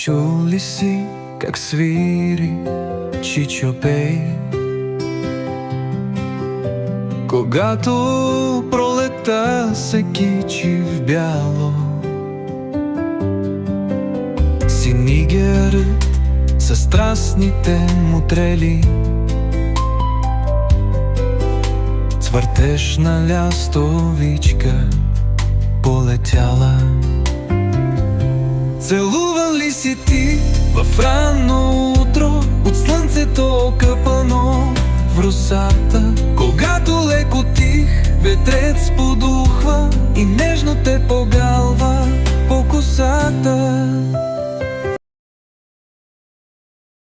Чули си как свири Чичо Бей? Когато пролета се кичи в бяло, синигерът със страстните му трели, цвъртеж на лястовичка полетяла. Целуван ли си ти в ранно утро от слънцето окъпано в росата, когато леко тих ветрец подухва и нежно те погалва по косата?